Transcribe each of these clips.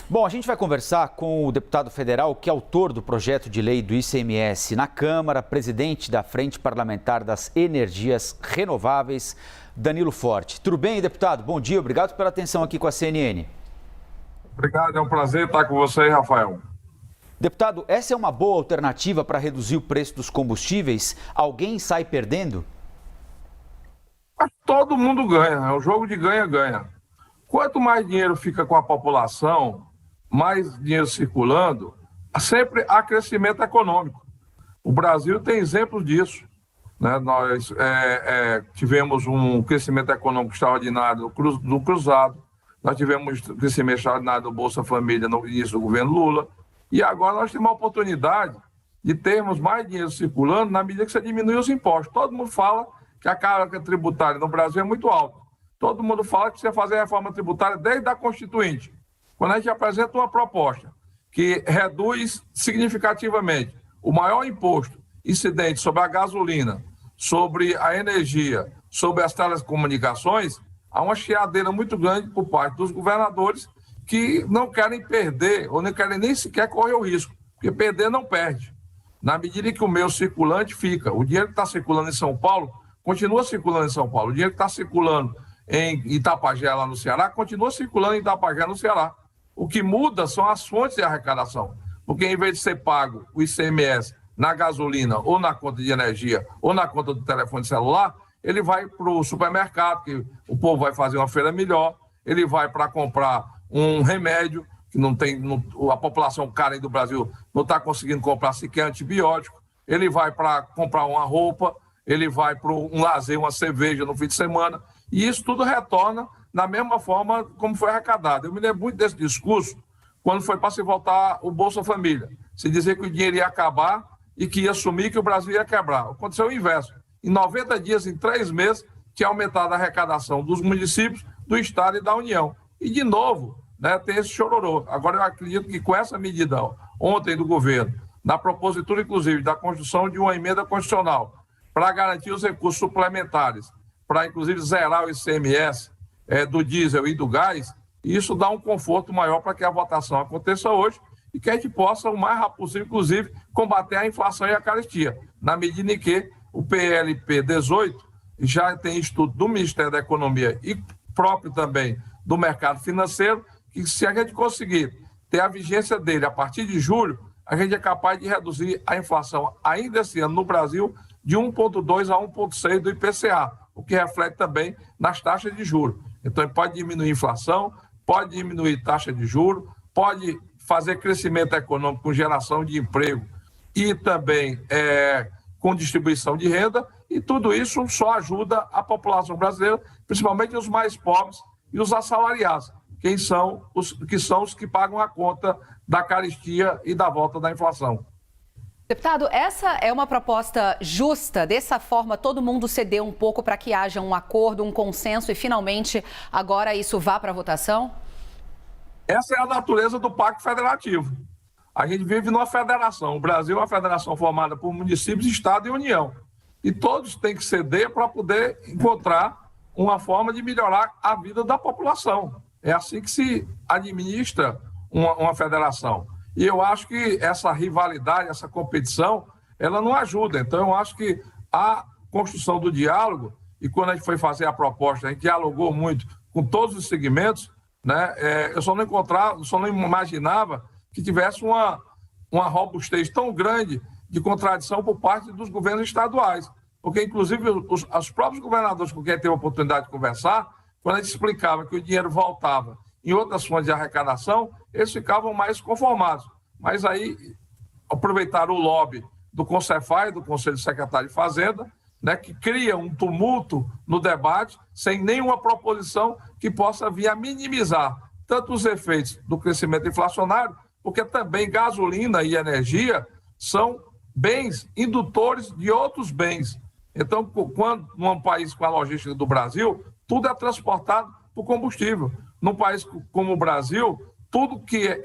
Bom, a gente vai conversar com o deputado federal que é autor do projeto de lei do ICMS na Câmara, presidente da Frente Parlamentar das Energias Renováveis, Danilo Forte. Tudo bem, deputado? Bom dia, obrigado pela atenção aqui com a CNN. Obrigado, é um prazer estar com você, Rafael. Deputado, essa é uma boa alternativa para reduzir o preço dos combustíveis? Alguém sai perdendo? Todo mundo ganha, é um jogo de ganha-ganha. Quanto mais dinheiro fica com a população, mais dinheiro circulando, sempre há crescimento econômico. O Brasil tem exemplos disso, né? Nós tivemos um crescimento econômico extraordinário do Cruzado, nós tivemos crescimento extraordinário do Bolsa Família no início do governo Lula, e agora nós temos a oportunidade de termos mais dinheiro circulando na medida que você diminui os impostos. Todo mundo fala que a carga tributária no Brasil é muito alta. Todo mundo fala que precisa fazer a reforma tributária desde a Constituinte. Quando a gente apresenta uma proposta que reduz significativamente o maior imposto incidente sobre a gasolina, sobre a energia, sobre as telecomunicações, há uma chiadeira muito grande por parte dos governadores que não querem perder ou não querem nem sequer correr o risco, porque perder não perde. Na medida em que o meio circulante fica, o dinheiro que está circulando em São Paulo continua circulando em São Paulo, o dinheiro que está circulando em Itapajé, lá no Ceará, continua circulando em Itapajé, no Ceará. O que muda são as fontes de arrecadação, porque em vez de ser pago o ICMS na gasolina, ou na conta de energia, ou na conta do telefone celular, ele vai para o supermercado, que o povo vai fazer uma feira melhor, ele vai para comprar um remédio, que a população carente do Brasil não está conseguindo comprar sequer antibiótico, ele vai para comprar uma roupa, ele vai para um lazer, uma cerveja no fim de semana, e isso tudo retorna da mesma forma como foi arrecadado. Eu me lembro muito desse discurso quando foi para se votar o Bolsa Família. Se dizer que o dinheiro ia acabar e que ia sumir, que o Brasil ia quebrar. Aconteceu o inverso. Em 90 dias, em 3 meses, tinha aumentado a arrecadação dos municípios, do Estado e da União. E, de novo, né, tem esse chororô. Agora, eu acredito que com essa medida ontem do governo, na propositura, inclusive, da construção de uma emenda constitucional para garantir os recursos suplementares, para, inclusive, zerar o ICMS do diesel e do gás, isso dá um conforto maior para que a votação aconteça hoje e que a gente possa, o mais rápido possível, inclusive, combater a inflação e a carestia, na medida em que o PLP 18 já tem estudo do Ministério da Economia e próprio também do mercado financeiro, que se a gente conseguir ter a vigência dele a partir de julho, a gente é capaz de reduzir a inflação ainda esse ano no Brasil de 1,2 a 1,6 do IPCA, o que reflete também nas taxas de juros. Então, pode diminuir a inflação, pode diminuir taxa de juros, pode fazer crescimento econômico com geração de emprego e também com distribuição de renda, e tudo isso só ajuda a população brasileira, principalmente os mais pobres e os assalariados, que são os que pagam a conta da carestia e da volta da inflação. Deputado, essa é uma proposta justa? Dessa forma, todo mundo ceder um pouco para que haja um acordo, um consenso e, finalmente, agora isso vá para a votação? Essa é a natureza do Pacto Federativo. A gente vive numa federação. O Brasil é uma federação formada por municípios, Estado e União. E todos têm que ceder para poder encontrar uma forma de melhorar a vida da população. É assim que se administra uma federação. E eu acho que essa rivalidade, essa competição, ela não ajuda. Então, eu acho que a construção do diálogo, e quando a gente foi fazer a proposta, a gente dialogou muito com todos os segmentos, né? Eu só não imaginava que tivesse uma robustez tão grande de contradição por parte dos governos estaduais. Porque, inclusive, os próprios governadores com quem teve a oportunidade de conversar, quando a gente explicava que o dinheiro voltava em outras fontes de arrecadação, eles ficavam mais conformados. Mas aí aproveitaram o lobby do Concefaz, do Conselho Secretário de Fazenda, né, que cria um tumulto no debate, sem nenhuma proposição que possa vir a minimizar tanto os efeitos do crescimento inflacionário, porque também gasolina e energia são bens indutores de outros bens. Então, quando num país com a logística do Brasil, tudo é transportado por combustível. Num país como o Brasil, tudo que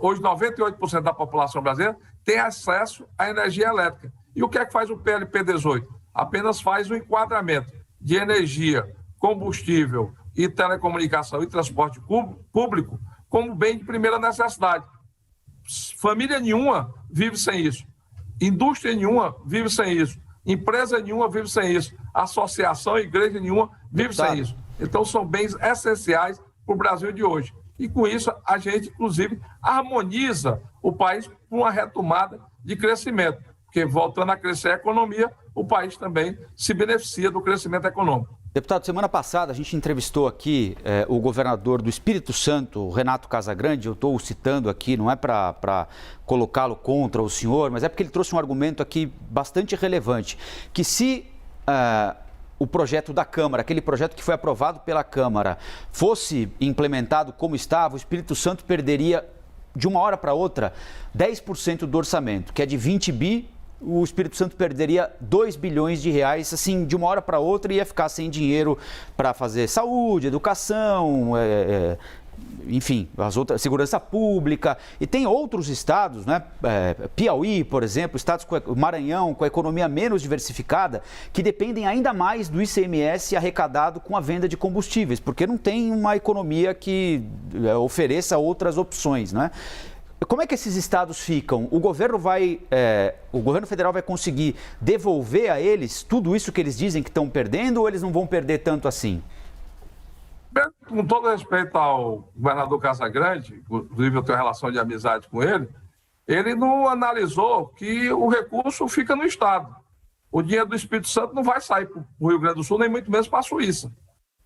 hoje 98% da população brasileira tem acesso à energia elétrica. E o que é que faz o PLP 18? Apenas faz o enquadramento de energia, combustível e telecomunicação e transporte público como bem de primeira necessidade. Família nenhuma vive sem isso. Indústria nenhuma vive sem isso. Empresa nenhuma vive sem isso. Associação, igreja nenhuma vive sem isso. Então, são bens essenciais para o Brasil de hoje. E, com isso, a gente, inclusive, harmoniza o país para uma retomada de crescimento. Porque, voltando a crescer a economia, o país também se beneficia do crescimento econômico. Deputado, semana passada a gente entrevistou aqui o governador do Espírito Santo, Renato Casagrande. Eu estou o citando aqui, não é para colocá-lo contra o senhor, mas é porque ele trouxe um argumento aqui bastante relevante, que se o projeto da Câmara, aquele projeto que foi aprovado pela Câmara, fosse implementado como estava, o Espírito Santo perderia, de uma hora para outra, 10% do orçamento, que é de 20 bi. O Espírito Santo perderia 2 bilhões de reais, assim, de uma hora para outra, e ia ficar sem dinheiro para fazer saúde, educação, enfim, as outras, segurança pública. E tem outros estados, né? Piauí, por exemplo, estados Maranhão, com a economia menos diversificada, que dependem ainda mais do ICMS arrecadado com a venda de combustíveis, porque não tem uma economia que ofereça outras opções, né? Como é que esses estados ficam? O governo federal vai conseguir devolver a eles tudo isso que eles dizem que estão perdendo, ou eles não vão perder tanto assim? Com todo respeito ao governador Casagrande, inclusive eu tenho relação de amizade com ele, ele não analisou que o recurso fica no estado. O dinheiro do Espírito Santo não vai sair para o Rio Grande do Sul, nem muito menos para a Suíça.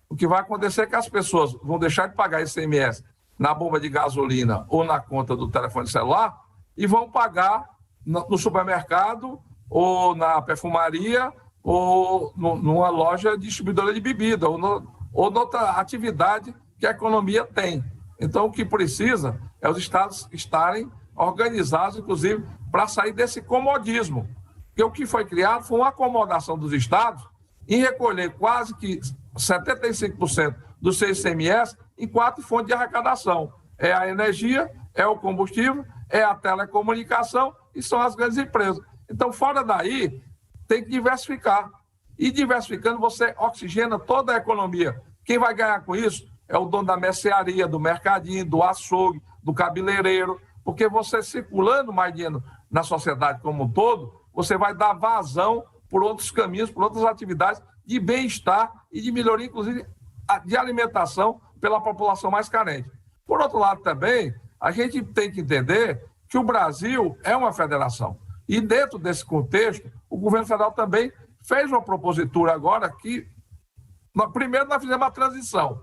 O que vai acontecer é que as pessoas vão deixar de pagar ICMS na bomba de gasolina ou na conta do telefone celular e vão pagar no supermercado ou na perfumaria ou numa loja distribuidora de bebida ou noutra atividade que a economia tem. Então, o que precisa é os estados estarem organizados, inclusive, para sair desse comodismo. Porque o que foi criado foi uma acomodação dos estados em recolher quase que 75% do seu ICMS em 4 fontes de arrecadação. É a energia, é o combustível, é a telecomunicação e são as grandes empresas. Então, fora daí, tem que diversificar. E diversificando, você oxigena toda a economia. Quem vai ganhar com isso é o dono da mercearia, do mercadinho, do açougue, do cabeleireiro, porque você circulando mais dinheiro na sociedade como um todo, você vai dar vazão por outros caminhos, por outras atividades de bem-estar e de melhoria, inclusive, de alimentação pela população mais carente. Por outro lado, também, a gente tem que entender que o Brasil é uma federação. E dentro desse contexto, o governo federal também fez uma propositura agora que, primeiro, nós fizemos uma transição.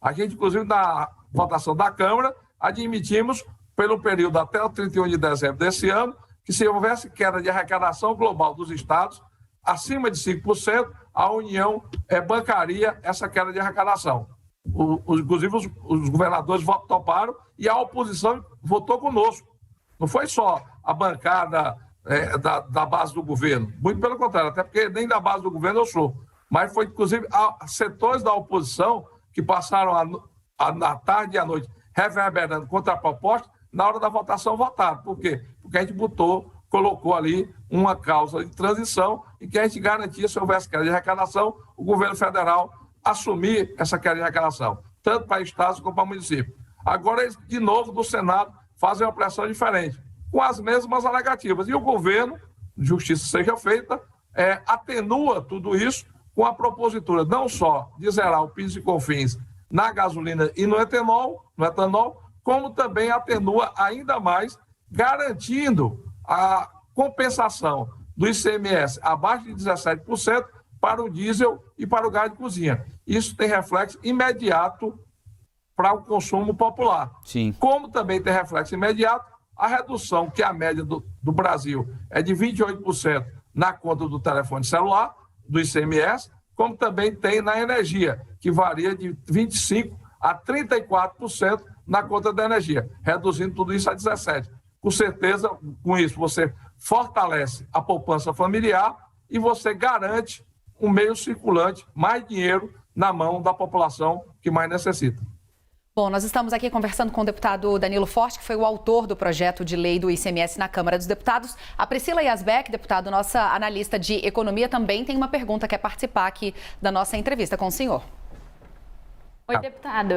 A gente, inclusive, na votação da Câmara, admitimos, pelo período até o 31 de dezembro desse ano, que se houvesse queda de arrecadação global dos estados, acima de 5%, a União bancaria essa queda de arrecadação. Inclusive, os governadores toparam e a oposição votou conosco. Não foi só a bancada da base do governo, muito pelo contrário, até porque nem da base do governo eu sou, mas foi, inclusive, setores da oposição que passaram a tarde e a noite reverberando contra a proposta, na hora da votação votaram. Por quê? Porque a gente colocou ali uma cláusula de transição e que a gente garantia, se houvesse queda de arrecadação, o governo federal assumir essa queda de arrecadação, tanto para estados como para municípios. Agora, eles, de novo, do Senado, fazem uma pressão diferente, com as mesmas alegativas. E o governo, justiça seja feita, atenua tudo isso com a propositura não só de zerar o PIS e COFINS na gasolina e no etanol, como também atenua ainda mais, garantindo a compensação do ICMS abaixo de 17% para o diesel e para o gás de cozinha. Isso tem reflexo imediato para o consumo popular. Sim. Como também tem reflexo imediato a redução, que a média do Brasil é de 28% na conta do telefone celular, do ICMS, como também tem na energia, que varia de 25% a 34% na conta da energia, reduzindo tudo isso a 17%. Com certeza, com isso, você fortalece a poupança familiar e você garante um meio circulante, mais dinheiro na mão da população que mais necessita. Bom, nós estamos aqui conversando com o deputado Danilo Forte, que foi o autor do projeto de lei do ICMS na Câmara dos Deputados. A Priscila Yazbek, deputado, nossa analista de economia, também tem uma pergunta, quer participar aqui da nossa entrevista com o senhor. Oi, deputado.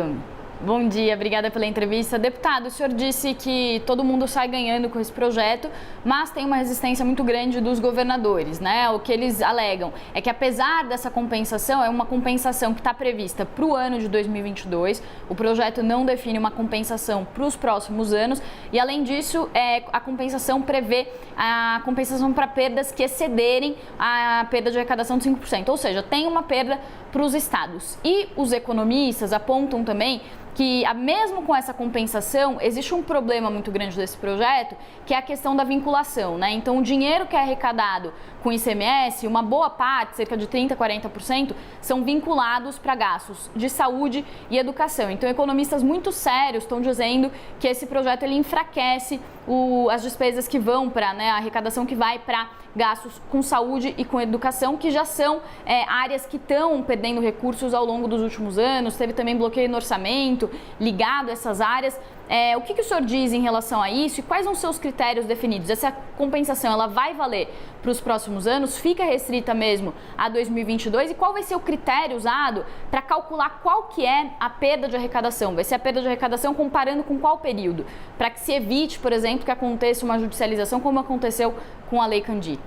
Bom dia, obrigada pela entrevista. Deputado, o senhor disse que todo mundo sai ganhando com esse projeto, mas tem uma resistência muito grande dos governadores, né? O que eles alegam é que, apesar dessa compensação, é uma compensação que está prevista para o ano de 2022, o projeto não define uma compensação para os próximos anos e, além disso, a compensação prevê a compensação para perdas que excederem a perda de arrecadação de 5%, ou seja, tem uma perda para os estados. E os economistas apontam também que, mesmo com essa compensação, existe um problema muito grande desse projeto, que é a questão da vinculação, né? Então, o dinheiro que é arrecadado com ICMS, uma boa parte, cerca de 30%, 40%, são vinculados para gastos de saúde e educação. Então, economistas muito sérios estão dizendo que esse projeto ele enfraquece as despesas que vão para, né, a arrecadação que vai para gastos com saúde e com educação, que já são áreas que estão perdendo recursos ao longo dos últimos anos. Teve também bloqueio no orçamento ligado a essas áreas. O que o senhor diz em relação a isso e quais são os seus critérios definidos? Essa compensação, ela vai valer para os próximos anos? Fica restrita mesmo a 2022? E qual vai ser o critério usado para calcular qual que é a perda de arrecadação? Vai ser a perda de arrecadação comparando com qual período? Para que se evite, por exemplo, que aconteça uma judicialização como aconteceu com a Lei Candir.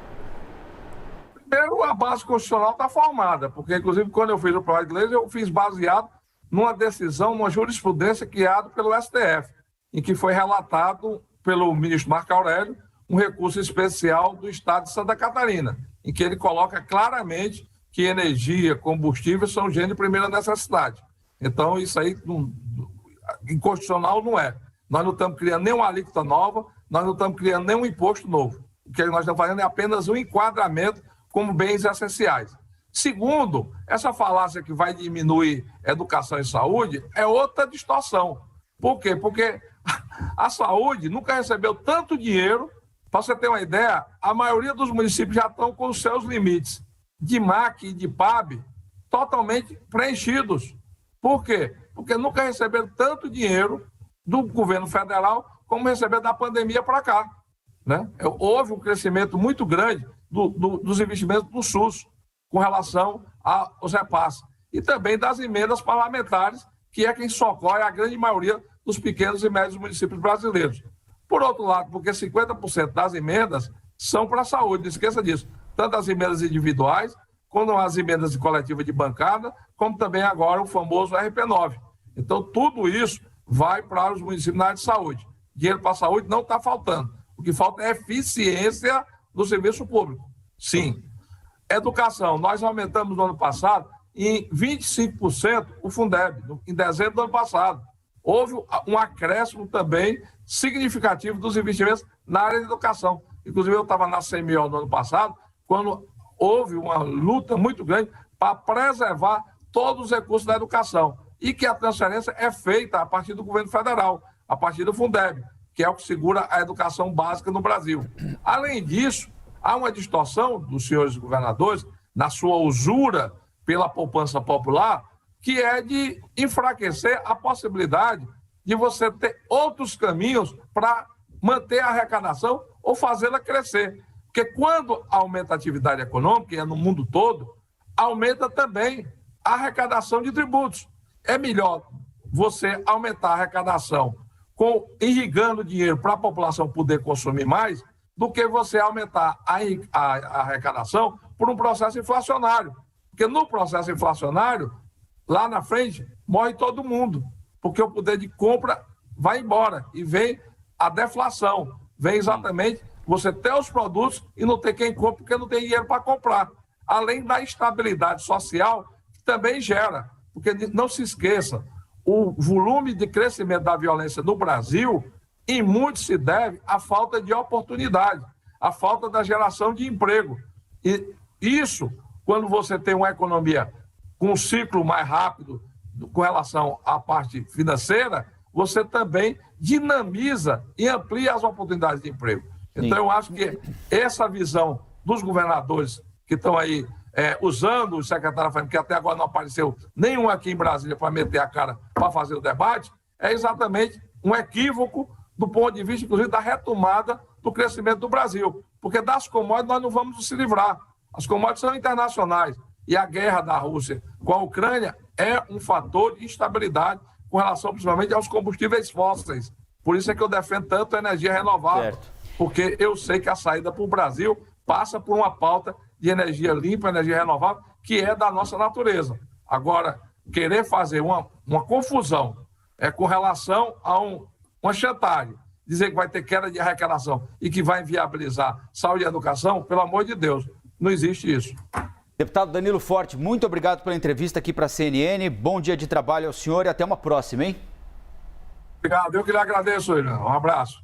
Primeiro, a base constitucional está formada, porque, inclusive, quando eu fiz o projeto de lei, eu fiz baseado numa decisão, uma jurisprudência criada pelo STF, em que foi relatado pelo ministro Marco Aurélio um recurso especial do Estado de Santa Catarina, em que ele coloca claramente que energia, combustível são gênero de primeira necessidade. Então, isso aí, inconstitucional não é. Nós não estamos criando nenhuma alíquota nova, nós não estamos criando nenhum imposto novo. O que nós estamos fazendo é apenas um enquadramento como bens essenciais. Segundo, essa falácia que vai diminuir educação e saúde é outra distorção. Por quê? Porque a saúde nunca recebeu tanto dinheiro. Para você ter uma ideia, a maioria dos municípios já estão com os seus limites de MAC e de PAB totalmente preenchidos. Por quê? Porque nunca receberam tanto dinheiro do governo federal como receberam da pandemia para cá, né? Houve um crescimento muito grande dos investimentos do SUS com relação aos repasses. E também das emendas parlamentares, que é quem socorre a grande maioria dos pequenos e médios municípios brasileiros. Por outro lado, porque 50% das emendas são para a saúde, não esqueça disso. Tanto as emendas individuais, como as emendas de coletiva de bancada, como também agora o famoso RP9. Então, tudo isso vai para os municípios na área de saúde. Dinheiro para a saúde não está faltando. O que falta é eficiência do serviço público. Sim. Educação, nós aumentamos no ano passado em 25% o Fundeb, em dezembro do ano passado. Houve um acréscimo também significativo dos investimentos na área de educação. Inclusive, eu estava na CMO no ano passado, quando houve uma luta muito grande para preservar todos os recursos da educação e que a transferência é feita a partir do governo federal, a partir do Fundeb, que é o que segura a educação básica no Brasil. Além disso, há uma distorção dos senhores governadores, na sua usura pela poupança popular, que é de enfraquecer a possibilidade de você ter outros caminhos para manter a arrecadação ou fazê-la crescer. Porque quando aumenta a atividade econômica, e é no mundo todo, aumenta também a arrecadação de tributos. É melhor você aumentar a arrecadação irrigando dinheiro para a população poder consumir mais, do que você aumentar a arrecadação por um processo inflacionário. Porque no processo inflacionário, lá na frente, morre todo mundo, porque o poder de compra vai embora e vem a deflação. Vem exatamente você ter os produtos e não ter quem compra porque não tem dinheiro para comprar. Além da instabilidade social que também gera. Porque não se esqueça, o volume de crescimento da violência no Brasil, em muito se deve à falta de oportunidade, à falta da geração de emprego. E isso, quando você tem uma economia com um ciclo mais rápido com relação à parte financeira, você também dinamiza e amplia as oportunidades de emprego. Então, eu acho que essa visão dos governadores que estão aí usando o secretário Fernando, que até agora não apareceu nenhum aqui em Brasília para meter a cara para fazer o debate, é exatamente um equívoco do ponto de vista, inclusive, da retomada do crescimento do Brasil. Porque das commodities nós não vamos se livrar. As commodities são internacionais. E a guerra da Rússia com a Ucrânia é um fator de instabilidade com relação principalmente aos combustíveis fósseis. Por isso é que eu defendo tanto a energia renovável, Certo. porque eu sei que a saída para o Brasil passa por uma pauta de energia limpa, energia renovável, que é da nossa natureza. Agora, querer fazer uma confusão com relação a uma chantagem, dizer que vai ter queda de arrecadação e que vai inviabilizar saúde e educação, pelo amor de Deus, não existe isso. Deputado Danilo Forte, muito obrigado pela entrevista aqui para a CNN. Bom dia de trabalho ao senhor e até uma próxima, hein? Obrigado, eu que lhe agradeço, William. Um abraço.